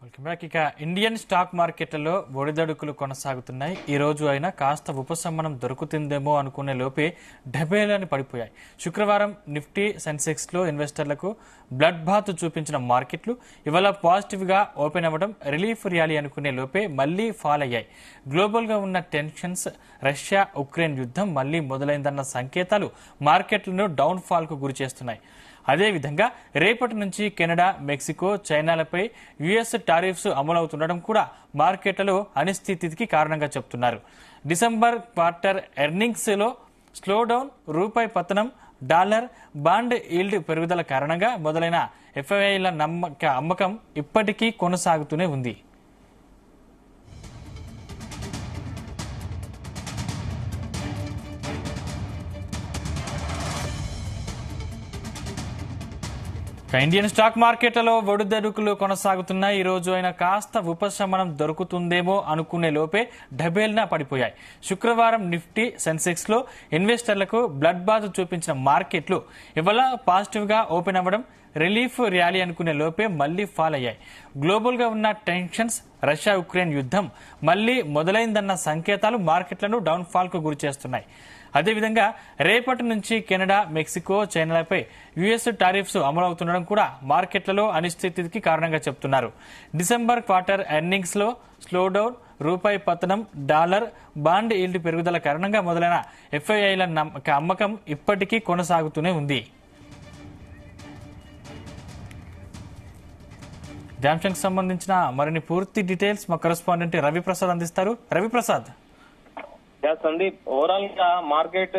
Welcome back. ఇక Indian stock మార్కెట్లలో ఒడిదడుకులు కొనసాగుతున్నాయి. ఈ రోజు అయినా కాస్త ఉపశమనం దొరుకుతుందేమో అనుకునే లోపే డబేలని పడిపోయాయి. శుక్రవారం నిఫ్టీ సెన్సెక్స్ లో ఇన్వెస్టర్లకు బ్లడ్ బాత్ చూపించిన మార్కెట్లు ఇవాళ పాజిటివ్ గా ఓపెన్ అవ్వడం, రిలీఫ్ ర్యాలీ అనుకునే లోపే మళ్లీ ఫాల్ అయ్యాయి. గ్లోబల్ గా ఉన్న టెన్షన్స్, రష్యా ఉక్రెయిన్ యుద్ధం మళ్లీ మొదలైందన్న సంకేతాలు మార్కెట్లను డౌన్ ఫాల్ కు గురి చేస్తున్నాయి. అదేవిధంగా రేపటి నుంచి కెనడా, మెక్సికో, చైనాలపై యుఎస్ టారిఫ్స్ అమలవుతుండడం కూడా మార్కెట్లలో అనిశ్చితికి కారణంగా చెబుతున్నారు. డిసెంబర్ క్వార్టర్ ఎర్నింగ్స్ లో స్లోడౌన్, రూపాయి పతనం, డాలర్, బాండ్ ఈల్డ్ పెరుగుదల కారణంగా మొదలైన ఎఫ్ఐఐల అమ్మకం ఇప్పటికీ కొనసాగుతూనే ఉంది. ఇండియన్ స్టాక్ మార్కెట్లలో ఒడిదడుకులు కొనసాగుతున్నాయి. ఈ రోజు అయినా కాస్త ఉపశమనం దొరుకుతుందేమో అనుకునే లోపే డబేల్నా పడిపోయాయి. శుక్రవారం నిఫ్టీ సెన్సెక్స్ లో ఇన్వెస్టర్లకు బ్లడ్ బాత్ చూపించిన మార్కెట్లు ఇవాళ పాజిటివ్ గా ఓపెన్ అవ్వడం, రిలీఫ్ ర్యాలీ అనుకునే లోపే మళ్లీ ఫాల్ అయ్యాయి. గ్లోబల్ గా ఉన్న టెన్షన్స్, రష్యా ఉక్రెయిన్ యుద్ధం మళ్లీ మొదలైందన్న సంకేతాలు మార్కెట్లను డౌన్ ఫాల్ కు గురి చేస్తున్నాయి. అదేవిధంగా రేపటి నుంచి కెనడా, మెక్సికో, చైనాలపై యుఎస్ టారిఫ్స్ అమలవుతుండడం కూడా మార్కెట్లలో అనిశ్చితికి కారణంగా చెబుతున్నారు. డిసెంబర్ క్వార్టర్ ఎర్నింగ్స్ లో స్లోడౌన్, రూపాయి పతనం, డాలర్, బాండ్ ఈల్డ్ పెరుగుదల కారణంగా మొదలైన ఎఫ్ఐఐల అమ్మకం ఇప్పటికీ కొనసాగుతూనే ఉంది. జామ్షంగ్ సంబంధించిన మరిన్ని పూర్తి డీటెయిల్స్ మా కరెస్పాండెంట్ రవిప్రసాద్ అందిస్తారు. రవిప్రసాద్. సందీప్, ఓవరాల్ గా మార్కెట్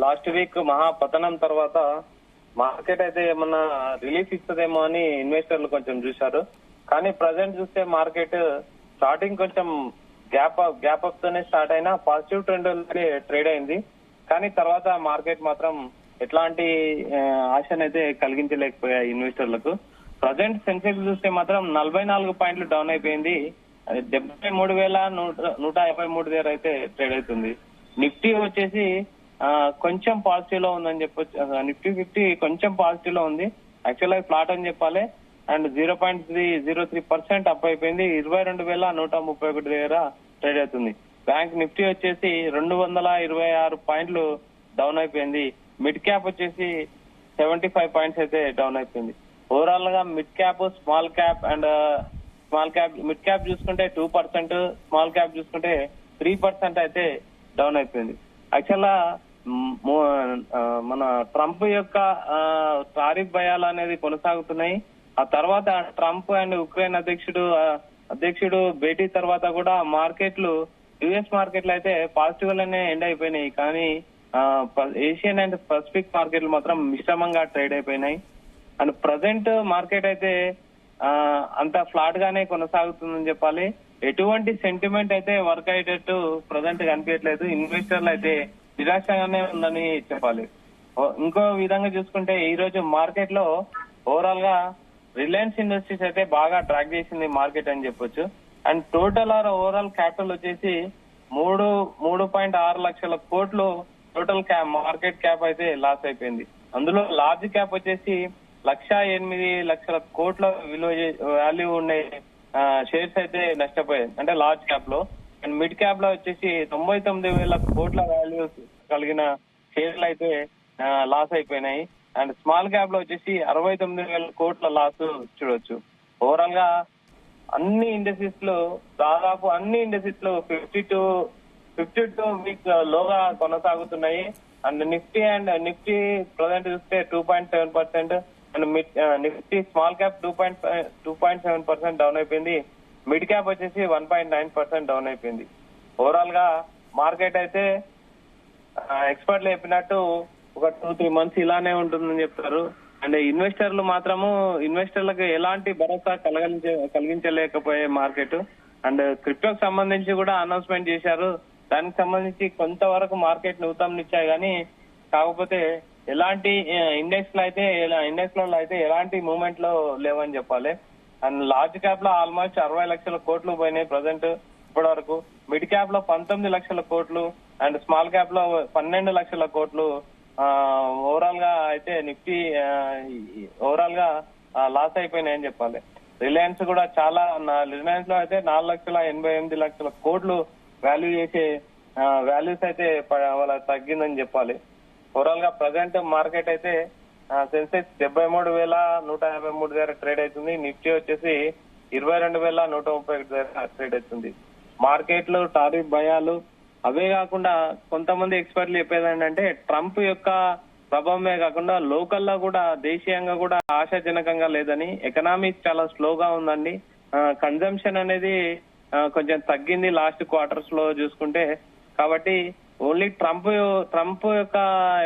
లాస్ట్ వీక్ మహా పతనం తర్వాత మార్కెట్ అయితే ఏమన్నా రిలీఫ్ ఇస్తుందేమో అని ఇన్వెస్టర్లు కొంచెం చూశారు. కానీ ప్రజెంట్ చూస్తే మార్కెట్ స్టార్టింగ్ కొంచెం గ్యాప్ అప్ తోనే స్టార్ట్ అయినా పాజిటివ్ ట్రెండ్ ట్రేడ్ అయింది. కానీ తర్వాత మార్కెట్ మాత్రం ఎట్లాంటి ఆశనైతే కలిగించలేకపోయాయి ఇన్వెస్టర్లకు. ప్రజెంట్ సెన్సెక్స్ చూస్తే మాత్రం 44 పాయింట్లు డౌన్ అయిపోయింది. 73,153 దగ్గర అయితే ట్రేడ్ అవుతుంది. నిఫ్టీ వచ్చేసి కొంచెం పాజిటివ్ లో ఉందని చెప్పొచ్చు. నిఫ్టీ 50 కొంచెం పాజిటివ్ లో ఉంది. యాక్చువల్ గా ఫ్లాట్ అని చెప్పాలి. అండ్ 0.03% అప్ అయిపోయింది. 22,131 దగ్గర ట్రేడ్ అవుతుంది. బ్యాంక్ నిఫ్టీ వచ్చేసి 226 పాయింట్లు డౌన్ అయిపోయింది. మిడ్ క్యాప్ వచ్చేసి 75 పాయింట్స్ అయితే డౌన్ అయిపోయింది. ఓవరాల్ గా mid cap, small cap and mid cap చూసుకుంటే 2%, స్మాల్ క్యాప్ చూసుకుంటే 3% అయితే డౌన్ అయిపోయింది. యాక్చువల్ గా మన ట్రంప్ యొక్క టారిఫ్ భయాలు అనేది కొనసాగుతున్నాయి. ఆ తర్వాత ట్రంప్ అండ్ ఉక్రెయిన్ అధ్యక్షుడు భేటీ తర్వాత కూడా మార్కెట్లు, యుఎస్ మార్కెట్లు అయితే పాజిటివ్ గానే ఎండ్ అయిపోయినాయి. కానీ ఏషియన్ అండ్ పసిఫిక్ మార్కెట్లు మాత్రం మిశ్రమంగా ట్రేడ్ అయిపోయినాయి. అండ్ ప్రజెంట్ మార్కెట్ అయితే అంత ఫ్లాట్ గానే కొనసాగుతుందని చెప్పాలి. ఎటువంటి సెంటిమెంట్ అయితే వర్క్ అయ్యేటట్టు ప్రజెంట్ కనిపించట్లేదు. ఇన్వెస్టర్లు అయితే నిరాశగానే ఉందని చెప్పాలి. ఇంకో విధంగా చూసుకుంటే ఈ రోజు మార్కెట్ లో ఓవరాల్ గా రిలయన్స్ ఇండస్ట్రీస్ అయితే బాగా ట్రాక్ చేసింది మార్కెట్ అని చెప్పొచ్చు. అండ్ టోటల్ ఓవరాల్ క్యాపిటల్ వచ్చేసి 3.6 లక్షల కోట్లు టోటల్ మార్కెట్ క్యాప్ అయితే లాస్ అయిపోయింది. అందులో లార్జ్ క్యాప్ వచ్చేసి 1,08,00,000 కోట్ల వాల్యూ ఉండే షేర్స్ అయితే నష్టపోయాయి, అంటే లార్జ్ క్యాప్ లో. అండ్ మిడ్ క్యాప్ లో వచ్చేసి 99,000 కోట్ల వాల్యూ కలిగిన షేర్లు అయితే లాస్ అయిపోయినాయి. అండ్ స్మాల్ క్యాప్ లో వచ్చేసి 69,000 కోట్ల లాస్ చూడొచ్చు. ఓవరాల్ గా అన్ని ఇండస్ట్రీస్ లో 52 వీక్ లోగా కొనసాగుతున్నాయి. అండ్ నిఫ్టీ ప్రజెంట్ చూస్తే 2.7%, and Nifty small cap 2.7% down అయిపోయింది. మిడ్ క్యాప్ వచ్చేసి 1.9% డౌన్ అయిపోయింది. ఓవరాల్ గా మార్కెట్ అయితే ఎక్స్పర్ట్లు చెప్పినట్టు ఒక 2-3 మంత్స్ ఇలానే ఉంటుందని చెప్తారు. అండ్ ఇన్వెస్టర్లకు ఎలాంటి భరోసా కలిగించలేకపోయే మార్కెట్. అండ్ క్రిప్టోకి సంబంధించి కూడా అనౌన్స్మెంట్ చేశారు. దానికి సంబంధించి కొంతవరకు మార్కెట్ ఊతంనిచ్చాయి. కానీ కాకపోతే ఎలాంటి ఇండెక్స్ లలో అయితే ఎలాంటి మూవ్మెంట్ లో లేవని చెప్పాలి. అండ్ లార్జ్ క్యాప్ లో ఆల్మోస్ట్ 60 లక్షల కోట్లు పోయినాయి ప్రజెంట్ ఇప్పటి వరకు. మిడ్ క్యాప్ లో 19 లక్షల కోట్లు అండ్ స్మాల్ క్యాప్ లో 12 లక్షల కోట్లు ఓవరాల్ గా అయితే నిఫ్టీ ఓవరాల్ గా లాస్ అయిపోయినాయని చెప్పాలి. రిలయన్స్ కూడా చాలా రిలయన్స్ లో అయితే 4,88,00,000 కోట్లు వాల్యూ చేసే వాల్యూస్ అయితే వాళ్ళ తగ్గిందని చెప్పాలి. ఓవరాల్ గా ప్రజెంట్ మార్కెట్ అయితే సెన్సెక్స్ 73,153 దగ్గర ట్రేడ్ అవుతుంది. నిఫ్టీ వచ్చేసి 22,131 దగ్గర ట్రేడ్ అవుతుంది. మార్కెట్లు టారిఫ్ భయాలు అవే కాకుండా కొంతమంది ఎక్స్పర్ట్లు చెప్పేది ఏంటంటే ట్రంప్ యొక్క ప్రభావమే కాకుండా లోకల్ లో కూడా దేశీయంగా కూడా ఆశాజనకంగా లేదని, ఎకనామిక్స్ చాలా స్లోగా ఉందండి. కన్జంప్షన్ అనేది కొంచెం తగ్గింది లాస్ట్ క్వార్టర్స్ లో చూసుకుంటే. కాబట్టి ఓన్లీ ట్రంప్ యొక్క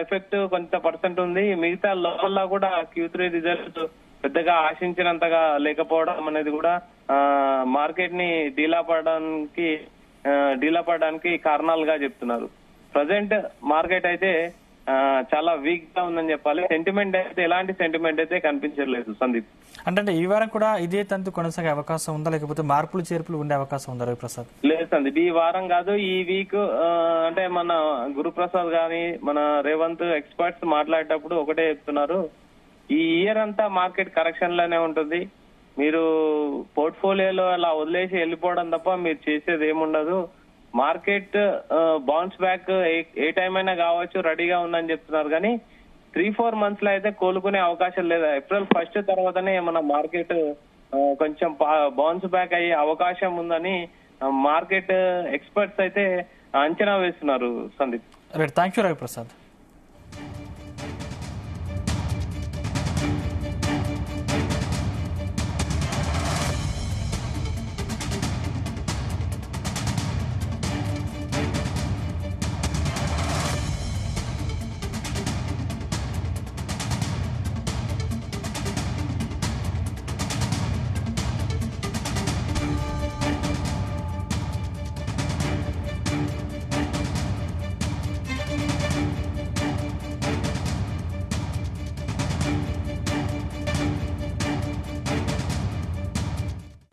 ఎఫెక్ట్ కొంత పర్సెంట్ ఉంది. మిగతా లోకల్లో కూడా Q3 రిజల్ట్స్ పెద్దగా ఆశించినంతగా లేకపోవడం అనేది కూడా మార్కెట్ ని డీలా పడడానికి కారణాలుగా చెప్తున్నారు. ప్రజెంట్ మార్కెట్ అయితే చాలా వీక్ గా ఉందని చెప్పాలి. సెంటిమెంట్ అయితే ఎలాంటి సెంటిమెంట్ అయితే కనిపించలేదు సందీప్. అంటే ఈ వారం కూడా ఇదే తంతు కొనసాగే అవకాశం ఉందా, లేకపోతే మార్పులు చేర్పులు ఉండే అవకాశం ఉందా రవిప్రసాద్? లేదు సందీప్, ఈ వారం కాదు ఈ వీక్ అంటే మన గురుప్రసాద్ గాని మన రేవంత్ ఎక్స్పర్ట్స్ మాట్లాడేటప్పుడు ఒకటే చెప్తున్నారు, ఈ ఇయర్ అంతా మార్కెట్ కరెక్షన్ లోనే ఉంటుంది. మీరు పోర్ట్ఫోలియోలో అలా వదిలేసి వెళ్ళిపోవడం తప్ప మీరు చేసేది ఏముండదు. మార్కెట్ బౌన్స్ బ్యాక్ ఏ టైం అయినా కావచ్చు, రెడీగా ఉందని చెప్తున్నారు. కానీ 3-4 మంత్స్ లో అయితే కోలుకునే అవకాశం లేదు. April 1 తర్వాతనే మన మార్కెట్ కొంచెం బౌన్స్ బ్యాక్ అయ్యే అవకాశం ఉందని మార్కెట్ ఎక్స్పర్ట్స్ అయితే అంచనా వేస్తున్నారు Sandeep. Right, thank you Ravi Prasad.